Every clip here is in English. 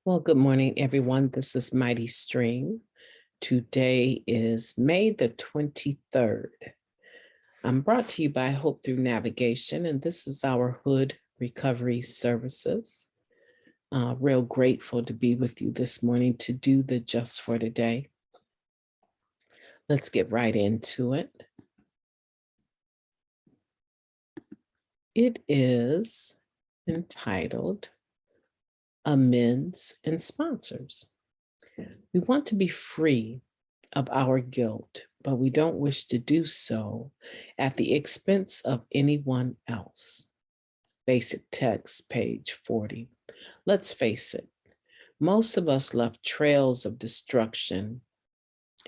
Well, good morning, everyone. This is MightyStream. Today is May the 23rd. I'm brought to you by Hope Through Navigation, and this is our H.O.D Recovery Services. Real grateful to be with you this morning to do the Just for Today. Let's get right into it. It is entitled Amends and Sponsors. We want to be free of our guilt, but we don't wish to do so at the expense of anyone else. Basic text, page 40. Let's face it, most of us left trails of destruction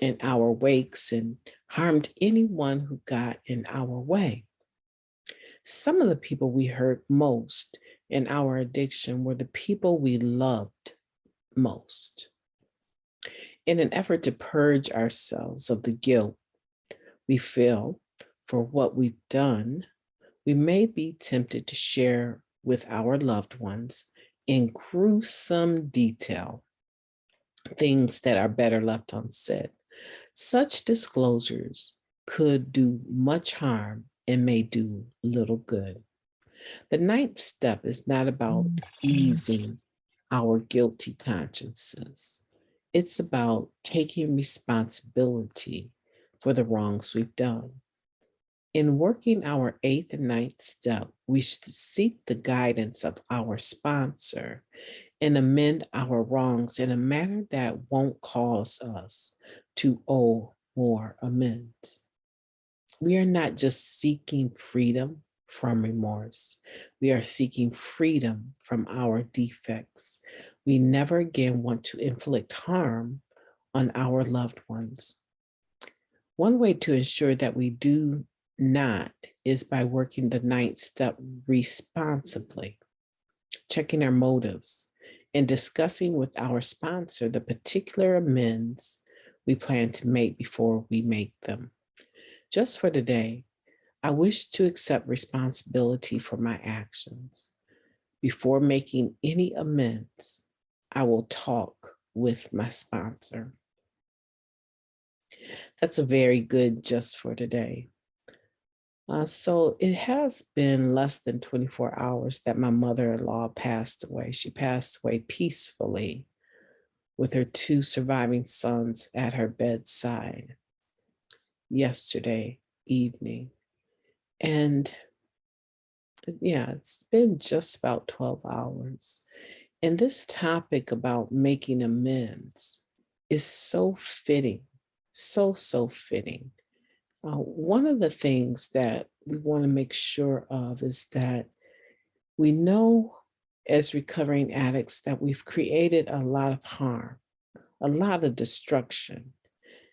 in our wakes and harmed anyone who got in our way. Some of the people we hurt most in our addiction were the people we loved most. In an effort to purge ourselves of the guilt we feel for what we've done, we may be tempted to share with our loved ones in gruesome detail things that are better left unsaid. Such disclosures could do much harm and may do little good. The ninth step is not about easing our guilty consciences. It's about taking responsibility for the wrongs we've done. In working our eighth and ninth step, we should seek the guidance of our sponsor and amend our wrongs in a manner that won't cause us to owe more amends. We are not just seeking freedom from remorse. We are seeking freedom from our defects. We never again want to inflict harm on our loved ones. One way to ensure that we do not is by working the ninth step responsibly, checking our motives, and discussing with our sponsor the particular amends we plan to make before we make them. Just for today, I wish to accept responsibility for my actions. Before making any amends, I will talk with my sponsor. That's a very good just for today. So it has been less than 24 hours that my mother-in-law passed away. She passed away peacefully with her two surviving sons at her bedside yesterday evening. And yeah, it's been just about 12 hours. And this topic about making amends is so fitting, so fitting. One of the things that we want to make sure of is that we know as recovering addicts that we've created a lot of harm, a lot of destruction.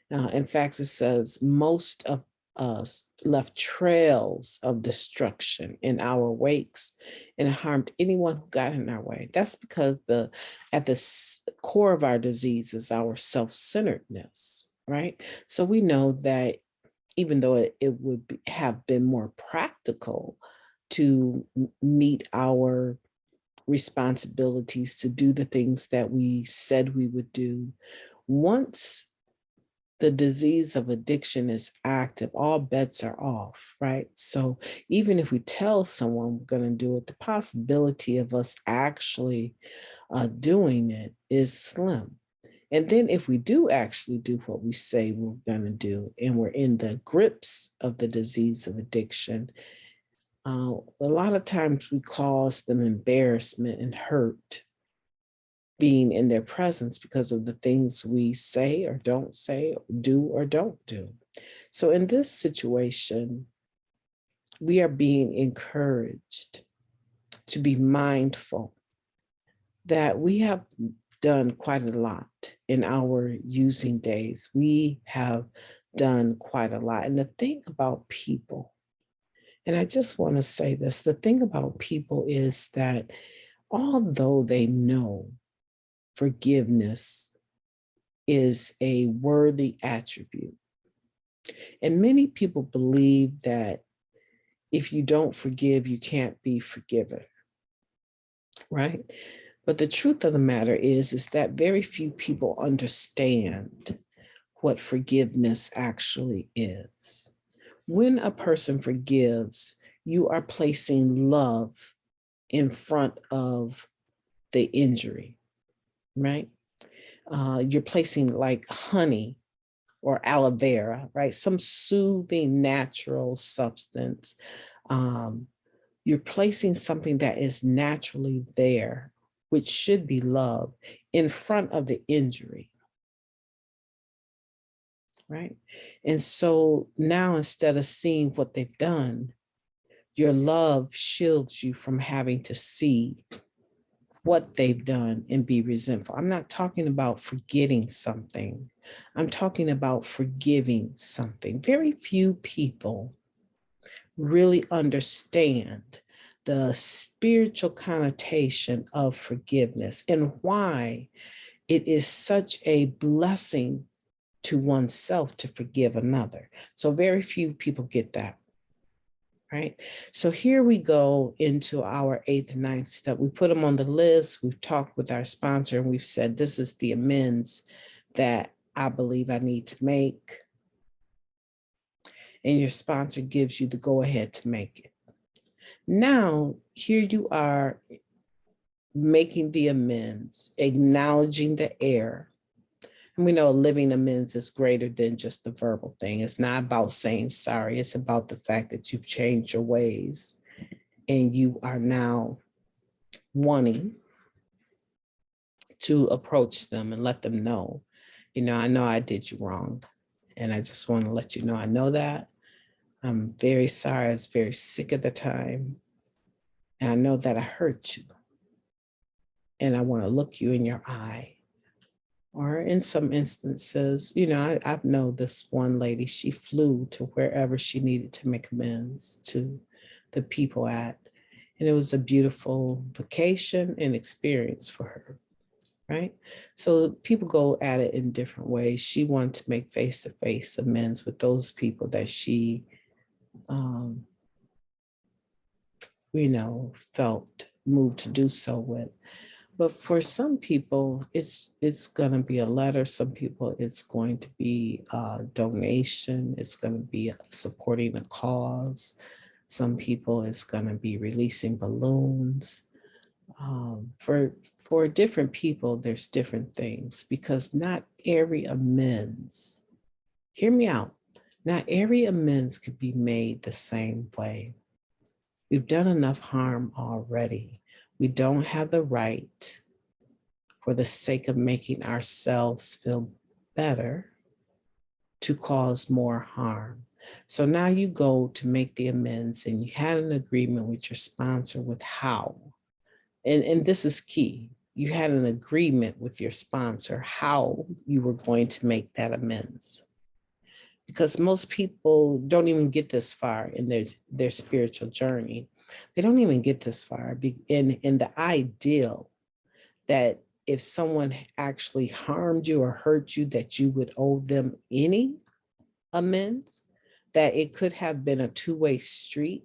In fact, it says most of us left trails of destruction in our wakes and harmed anyone who got in our way. That's because at the core of our disease is our self-centeredness, right? So we know that even though it would have been more practical to meet our responsibilities to do the things that we said we would do, once the disease of addiction is active, all bets are off, right? So even if we tell someone we're going to do it, the possibility of us actually doing it is slim. And then if we do actually do what we say we're going to do, and we're in the grips of the disease of addiction, a lot of times we cause them embarrassment and hurt being in their presence because of the things we say or don't say, do or don't do. So in this situation, we are being encouraged to be mindful that we have done quite a lot in our using days. We have done quite a lot. And the thing about people, and I just want to say this, the thing about people is that although they know forgiveness is a worthy attribute, and many people believe that if you don't forgive, you can't be forgiven, right? But the truth of the matter is that very few people understand what forgiveness actually is. When a person forgives, you are placing love in front of the injury, right? You're placing like honey or aloe vera, right? Some soothing natural substance. You're placing something that is naturally there, which should be love, in front of the injury, right? And so now instead of seeing what they've done, your love shields you from having to see what they've done and be resentful. I'm not talking about forgetting something. I'm talking about forgiving something. Very few people really understand the spiritual connotation of forgiveness and why it is such a blessing to oneself to forgive another. So very few people get that. Right. So here we go into our 8th and 9th step. We put them on the list. We've talked with our sponsor and we've said, this is the amends that I believe I need to make. And your sponsor gives you the go ahead to make it. Now, here you are making the amends, acknowledging the error. And we know living amends is greater than just the verbal thing. It's not about saying sorry. It's about the fact that you've changed your ways and you are now wanting to approach them and let them know, I know I did you wrong. And I just want to let you know, I know that. I'm very sorry. I was very sick at the time. And I know that I hurt you. And I want to look you in your eye. Or in some instances, I know this one lady, she flew to wherever she needed to make amends to the people at. And it was a beautiful vacation and experience for her, right? So people go at it in different ways. She wanted to make face-to-face amends with those people that she, felt moved to do so with. But for some people, it's going to be a letter. Some people, it's going to be a donation. It's going to be supporting a cause. Some people, it's going to be releasing balloons. For different people, there's different things because not every amends, hear me out, not every amends could be made the same way. We've done enough harm already. We don't have the right, for the sake of making ourselves feel better, to cause more harm. So now you go to make the amends and you had an agreement with your sponsor with how, and this is key. You had an agreement with your sponsor how you were going to make that amends. Because most people don't even get this far in their spiritual journey. They don't even get this far in the ideal that if someone actually harmed you or hurt you, that you would owe them any amends, that it could have been a two-way street,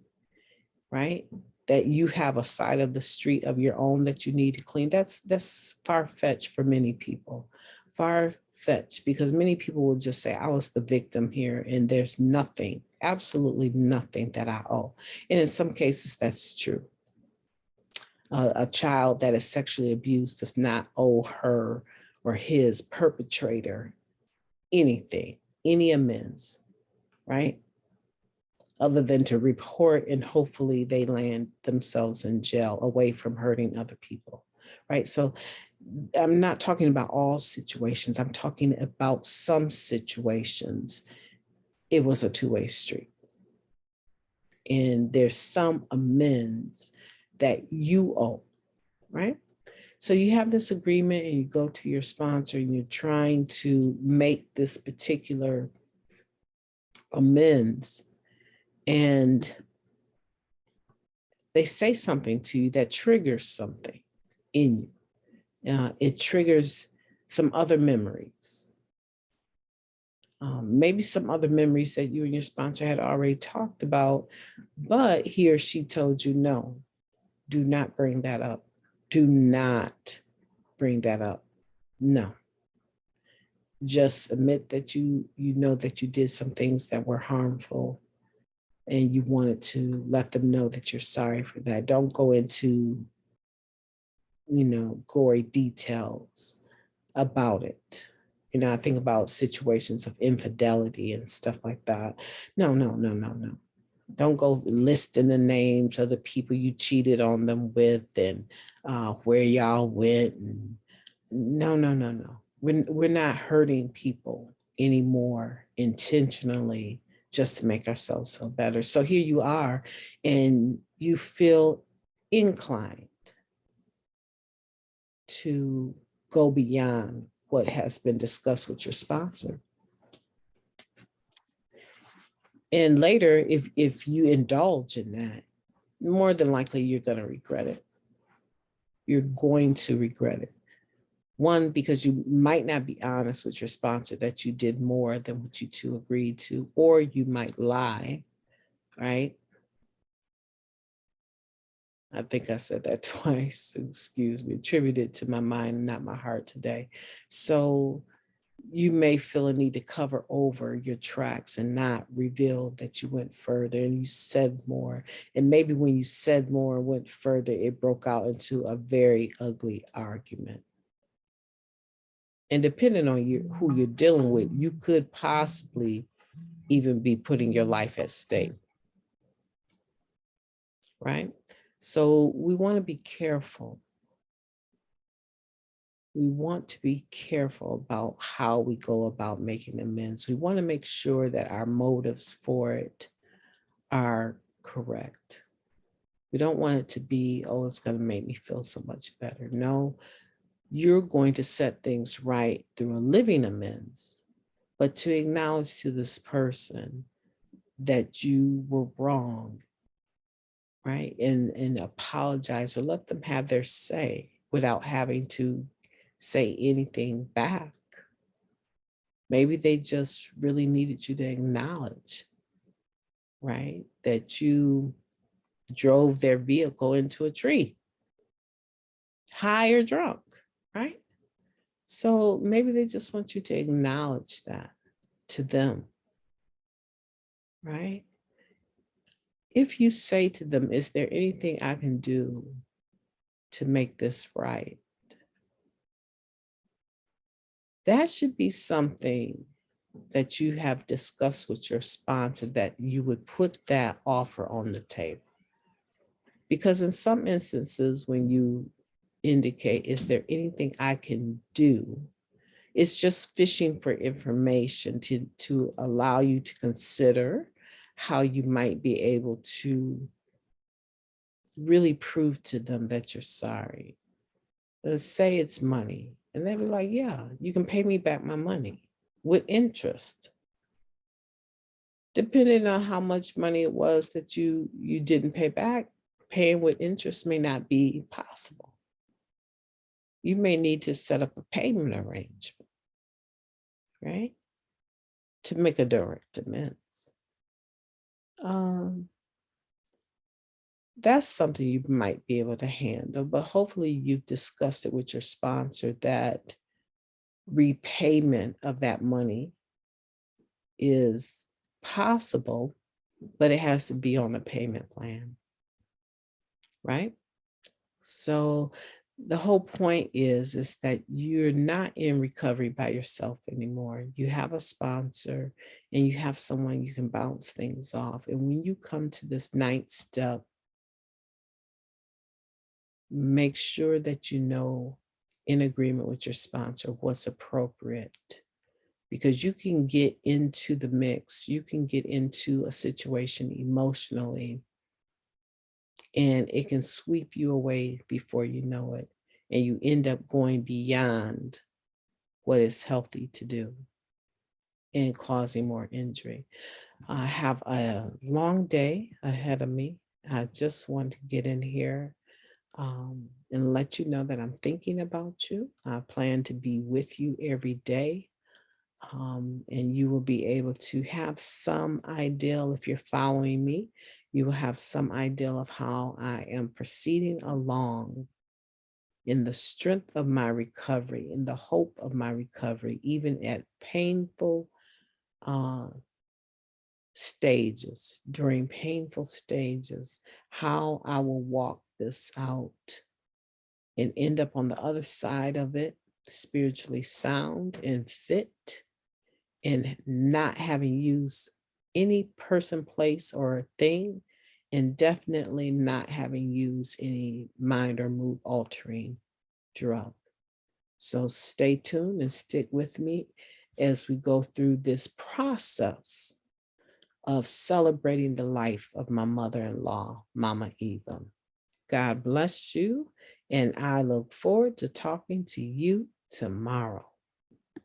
right? That you have a side of the street of your own that you need to clean. That's far-fetched for many people. Far-fetched, because many people will just say, I was the victim here and there's nothing, absolutely nothing that I owe. And in some cases, that's true. A child that is sexually abused does not owe her or his perpetrator anything, any amends, right? Other than to report and hopefully they land themselves in jail away from hurting other people, right? So I'm not talking about all situations. I'm talking about some situations. It was a two-way street. And there's some amends that you owe, right? So you have this agreement and you go to your sponsor and you're trying to make this particular amends, and they say something to you that triggers something in you. It triggers some other memories. Maybe some other memories that you and your sponsor had already talked about, but he or she told you, no, do not bring that up. Do not bring that up. No. Just admit that you know that you did some things that were harmful and you wanted to let them know that you're sorry for that. Don't go into, gory details about it. I think about situations of infidelity and stuff like that. No, no, no, no, no. Don't go listing the names of the people you cheated on them with and where y'all went. And no, no, no, no. We're not hurting people anymore intentionally just to make ourselves feel better. So here you are, and you feel inclined to go beyond what has been discussed with your sponsor. And later, if you indulge in that, more than likely you're going to regret it. You're going to regret it. One, because you might not be honest with your sponsor that you did more than what you two agreed to, or you might lie, right? I think I said that twice, excuse me, attributed to my mind, not my heart today. So you may feel a need to cover over your tracks and not reveal that you went further and you said more. And maybe when you said more and went further, it broke out into a very ugly argument. And depending on who you're dealing with, you could possibly even be putting your life at stake, right? So we want to be careful. We want to be careful about how we go about making amends. We want to make sure that our motives for it are correct. We don't want it to be, oh, it's going to make me feel so much better. No, you're going to set things right through a living amends, but to acknowledge to this person that you were wrong, right? And apologize or let them have their say without having to say anything back. Maybe they just really needed you to acknowledge, right, that you drove their vehicle into a tree, high or drunk, right? So maybe they just want you to acknowledge that to them, right? If you say to them, is there anything I can do to make this right? That should be something that you have discussed with your sponsor, that you would put that offer on the table. Because in some instances, when you indicate, is there anything I can do? It's just fishing for information to allow you to consider how you might be able to really prove to them that you're sorry. Let's say it's money. And they'll be like, yeah, you can pay me back my money with interest. Depending on how much money it was that you didn't pay back, paying with interest may not be possible. You may need to set up a payment arrangement, right? To make a direct amends. That's something you might be able to handle, but hopefully you've discussed it with your sponsor that repayment of that money is possible, but it has to be on a payment plan, right? So the whole point is that you're not in recovery by yourself anymore. You have a sponsor and you have someone you can bounce things off. And when you come to this ninth step, make sure that you know, in agreement with your sponsor, what's appropriate, because you can get into the mix. You can get into a situation emotionally and it can sweep you away before you know it. And you end up going beyond what is healthy to do and causing more injury. I have a long day ahead of me. I just want to get in here and let you know that I'm thinking about you. I plan to be with you every day. And you will be able to have some idea, if you're following me, you will have some idea of how I am proceeding along in the strength of my recovery, in the hope of my recovery, even at painful uh, stages, during painful stages, how I will walk this out and end up on the other side of it, spiritually sound and fit, and not having used any person, place, or thing, and definitely not having used any mind or mood altering drug. So stay tuned and stick with me as we go through this process of celebrating the life of my mother-in-law, Mama Eva. God bless you, and I look forward to talking to you tomorrow.